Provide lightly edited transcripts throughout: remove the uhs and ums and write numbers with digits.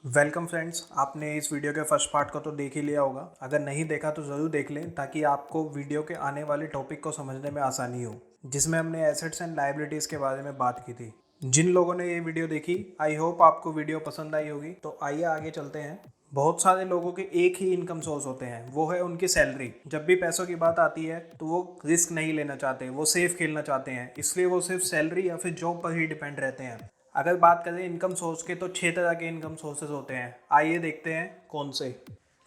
Welcome friends, आपने इस video के फर्स्ट पार्ट को तो देख ही लिया होगा। अगर नहीं देखा तो ज़रूर देख लें ताकि आपको वीडियो के आने वाले टॉपिक को समझने में आसानी हो, जिसमें हमने एसेट्स एंड लायबिलिटीज़ के बारे में बात की थी। जिन लोगों ने ये वीडियो देखी, आई होप आपको वीडियो पसंद आई होगी। तो आइए आगे चलते हैं। बहुत सारे लोगों के एक ही इनकम सोर्स होते हैं, वो है उनकी सैलरी। जब भी पैसों की बात आती है तो वो रिस्क नहीं लेना चाहते, वो सेफ खेलना चाहते हैं, इसलिए वो सिर्फ सैलरी या फिर जॉब पर ही डिपेंड रहते हैं। अगर बात करें इनकम सोर्स के तो 6 तरह के इनकम सोर्सेज होते हैं। आइए देखते हैं कौन से।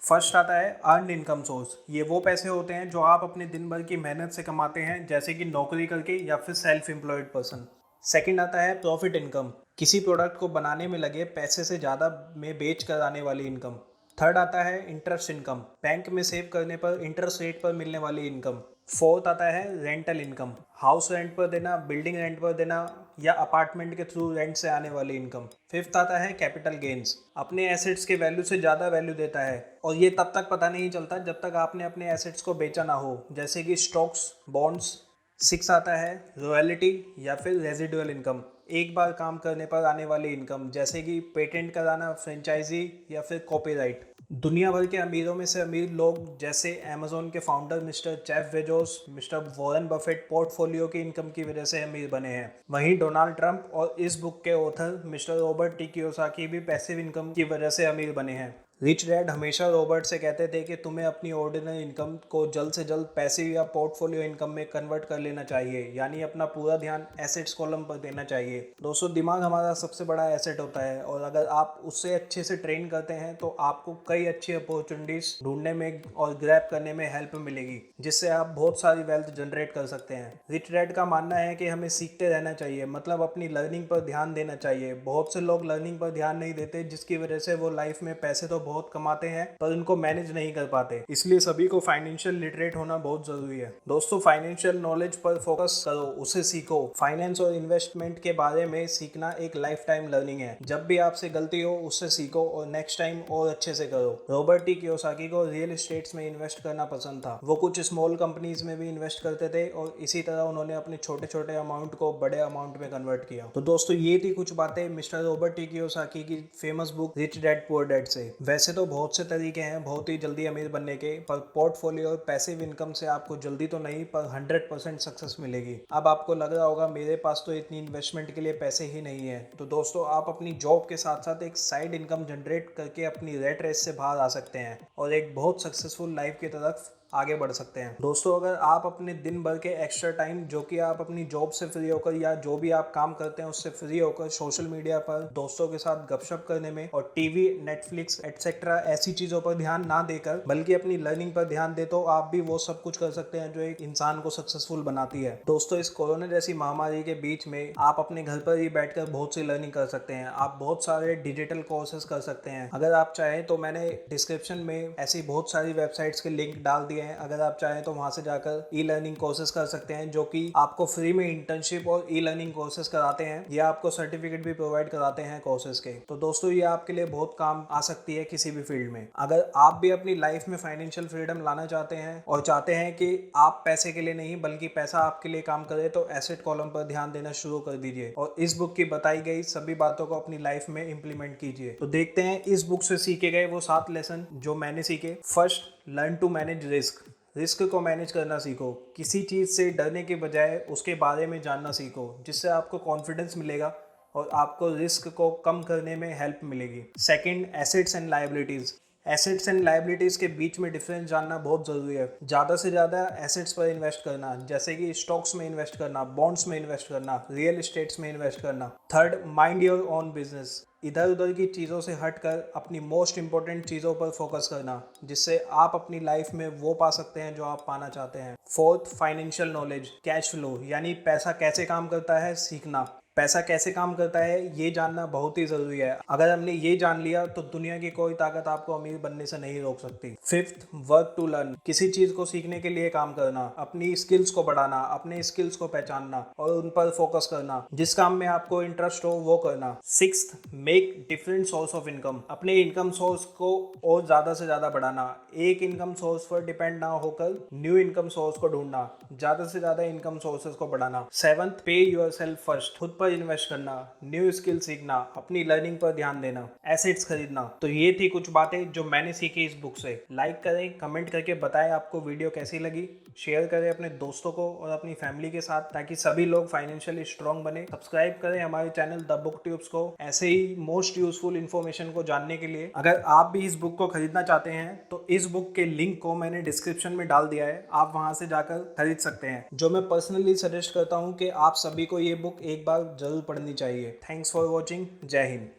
फर्स्ट आता है अर्नड इनकम सोर्स। ये वो पैसे होते हैं जो आप अपने दिन भर की मेहनत से कमाते हैं, जैसे कि नौकरी करके या फिर सेल्फ एम्प्लॉयड पर्सन। सेकंड आता है प्रॉफिट इनकम। किसी प्रोडक्ट को बनाने में लगे पैसे से ज़्यादा में बेच कर आने वाली इनकम। थर्ड आता है इंटरेस्ट इनकम। बैंक में सेव करने पर इंटरेस्ट रेट पर मिलने वाली इनकम। फोर्थ आता है रेंटल इनकम। हाउस रेंट पर देना, बिल्डिंग रेंट पर देना या अपार्टमेंट के थ्रू रेंट से आने वाली इनकम। फिफ्थ आता है कैपिटल गेन्स। अपने एसेट्स के वैल्यू से ज़्यादा वैल्यू देता है, और ये तब तक पता नहीं चलता जब तक आपने अपने एसेट्स को बेचा ना हो, जैसे कि स्टॉक्स, बॉन्ड्स। सिक्स आता है रॉयल्टी या फिर रेजिडुअल इनकम। एक बार काम करने पर आने वाली इनकम, जैसे कि पेटेंट कराना, फ्रेंचाइजी या फिर कॉपीराइट। दुनिया भर के अमीरों में से अमीर लोग, जैसे अमेजोन के founder mister Jeff Bezos, mister Warren Buffett, portfolio की इनकम की वजह से अमीर बने हैं। वहीं डोनाल्ड ट्रंप और इस बुक के author mister Robert T Kiyosaki भी पैसिव इनकम की वजह से अमीर बने हैं। रिच डैड हमेशा रॉबर्ट से कहते थे कि तुम्हें अपनी ऑर्डिनरी इनकम को जल्द से जल्द पैसिव या पोर्टफोलियो इनकम में कन्वर्ट कर लेना चाहिए, यानी अपना पूरा ध्यान एसेट्स कॉलम पर देना चाहिए। दोस्तों, दिमाग हमारा सबसे बड़ा एसेट होता है, और अगर आप उससे अच्छे से ट्रेन करते हैं तो आपको कई अच्छी अपॉर्चुनिटीज ढूंढने में और ग्रैब करने में हेल्प मिलेगी, जिससे आप बहुत सारी वेल्थ जनरेट कर सकते हैं। रिच डैड का मानना है कि हमें सीखते रहना चाहिए, मतलब अपनी लर्निंग पर ध्यान देना चाहिए। बहुत से लोग लर्निंग पर ध्यान नहीं देते, जिसकी वजह से वो लाइफ में पैसे तो बहुत कमाते हैं पर उनको मैनेज नहीं कर पाते। इसलिए सभी को फाइनेंशियल लिटरेट होना बहुत जरूरी है। दोस्तों, फाइनेंशियल नॉलेज पर फोकस करो, उसे सीखो। फाइनेंस और इन्वेस्टमेंट के बारे में सीखना एक लाइफ टाइम लर्निंग है। जब भी आपसे गलती हो उससे सीखो और नेक्स्ट टाइम और अच्छे से करो। रॉबर्ट टी कियोसाकी को रियल एस्टेट्स में इन्वेस्ट करना पसंद था। वो कुछ स्मॉल कंपनीज में भी इन्वेस्ट करते थे, और इसी तरह उन्होंने अपने छोटे छोटे अमाउंट को बड़े अमाउंट में कन्वर्ट किया। तो दोस्तों, ये थी कुछ बातें मिस्टर रॉबर्ट टी कियोसाकी की famous book rich dad poor dad से। वैसे तो बहुत से तरीके हैं बहुत ही जल्दी अमीर बनने के, पर पोर्टफोलियो और पैसिव इनकम से आपको जल्दी तो नहीं पर 100% सक्सेस मिलेगी। अब आपको लग रहा होगा मेरे पास तो इतनी इन्वेस्टमेंट के लिए पैसे ही नहीं है। तो दोस्तों, आप अपनी जॉब के साथ साथ एक साइड इनकम जनरेट करके अपनी रेट रेस से बाहर आ सकते हैं और एक बहुत सक्सेसफुल लाइफ की तरफ आगे बढ़ सकते हैं। दोस्तों, अगर आप अपने दिन भर के एक्स्ट्रा टाइम, जो कि आप अपनी जॉब से फ्री होकर या जो भी आप काम करते हैं उससे फ्री होकर सोशल मीडिया पर दोस्तों के साथ गपशप करने में और टीवी, नेटफ्लिक्स एटसेट्रा ऐसी चीजों पर ध्यान ना देकर बल्कि अपनी लर्निंग पर ध्यान दे, तो आप भी वो सब कुछ कर सकते हैं जो एक इंसान को सक्सेसफुल बनाती है। दोस्तों, इस कोरोना जैसी महामारी के बीच में आप अपने घर पर ही बैठकर बहुत सी लर्निंग कर सकते हैं। आप बहुत सारे डिजिटल कोर्सेज कर सकते हैं। अगर आप चाहें तो मैंने डिस्क्रिप्शन में ऐसी बहुत सारी वेबसाइट्स के लिंक डाल दिए हैं। अगर आप चाहें तो वहां से जाकर ई लर्निंग कोर्सेज कर सकते हैं, जो कि आपको फ्री में इंटर्नशिप और ई लर्निंग कोर्सेज कराते हैं, या आपको सर्टिफिकेट भी प्रोवाइड कराते हैं कोर्सेज के। तो दोस्तों, ये आपके लिए बहुत काम आ सकती है किसी भी फील्ड में। अगर आप भी अपनी लाइफ में फाइनेंशियल फ्रीडम लाना चाहते हैं और चाहते हैं कि आप पैसे के लिए नहीं बल्कि पैसा आपके लिए काम करे, तो एसेट कॉलम पर ध्यान देना शुरू कर दीजिए और इस बुक की बताई गई सभी बातों को अपनी लाइफ में इंप्लीमेंट कीजिए। तो देखते हैं इस बुक से सीखे गए वो 7 लेसन जो मैंने सीखे। First, learn to manage risk. Risk को मैनेज करना सीखो। किसी चीज़ से डरने के बजाय उसके बारे में जानना सीखो, जिससे आपको कॉन्फिडेंस मिलेगा और आपको रिस्क को कम करने में हेल्प मिलेगी। Second, assets and liabilities. Assets and liabilities के बीच में डिफरेंस जानना बहुत ज़रूरी है। ज़्यादा से ज़्यादा एसेट्स पर इन्वेस्ट करना, जैसे कि स्टॉक्स में इन्वेस्ट करना, बॉन्ड्स में इन्वेस्ट करना, रियल एस्टेट्स में इन्वेस्ट करना। Third, mind your own business. इधर उधर की चीज़ों से हटकर अपनी मोस्ट इंपॉर्टेंट चीज़ों पर फोकस करना, जिससे आप अपनी लाइफ में वो पा सकते हैं जो आप पाना चाहते हैं। Fourth, financial knowledge. Cash flow यानी पैसा कैसे काम करता है सीखना। पैसा कैसे काम करता है ये जानना बहुत ही ज़रूरी है। अगर हमने ये जान लिया तो दुनिया की कोई ताकत आपको अमीर बनने से नहीं रोक सकती। Fifth, work to learn. किसी चीज़ को सीखने के लिए काम करना, अपनी स्किल्स को बढ़ाना, अपने स्किल्स को पहचानना और उन पर फोकस करना। जिस काम में आपको इंटरेस्ट हो वो करना। Sixth, make different source of income. अपने इनकम सोर्स को और ज़्यादा से ज़्यादा बढ़ाना। एक इनकम सोर्स पर डिपेंड ना होकर न्यू इनकम सोर्स को ढूंढना, ज़्यादा से ज़्यादा इनकम सोर्सेज को बढ़ाना। सेवंथ, पे योर सेल्फ फर्स्ट। खुद पर इन्वेस्ट करना, न्यू स्किल सीखना, अपनी लर्निंग पर ध्यान देना, एसेट्स खरीदना। तो ये थी कुछ बातें जो मैंने सीखी इस बुक से। लाइक करें, कमेंट करके बताएं आपको वीडियो कैसी लगी, शेयर करें अपने दोस्तों को और अपनी फैमिली के साथ ताकि सभी लोग फाइनेंशियली स्ट्रांग बने। सब्सक्राइब करें हमारे चैनल द बुक ट्यूब्स को ऐसे ही मोस्ट यूजफुल इन्फॉर्मेशन को जानने के लिए। अगर आप भी इस बुक को खरीदना चाहते हैं तो इस बुक के लिंक को मैंने डिस्क्रिप्शन में डाल दिया है, आप वहां से जाकर खरीद सकते हैं। जो मैं पर्सनली सजेस्ट करता हूं कि आप सभी को ये बुक एक बार जरूर पढ़नी चाहिए। Thanks for watching. जय हिंद।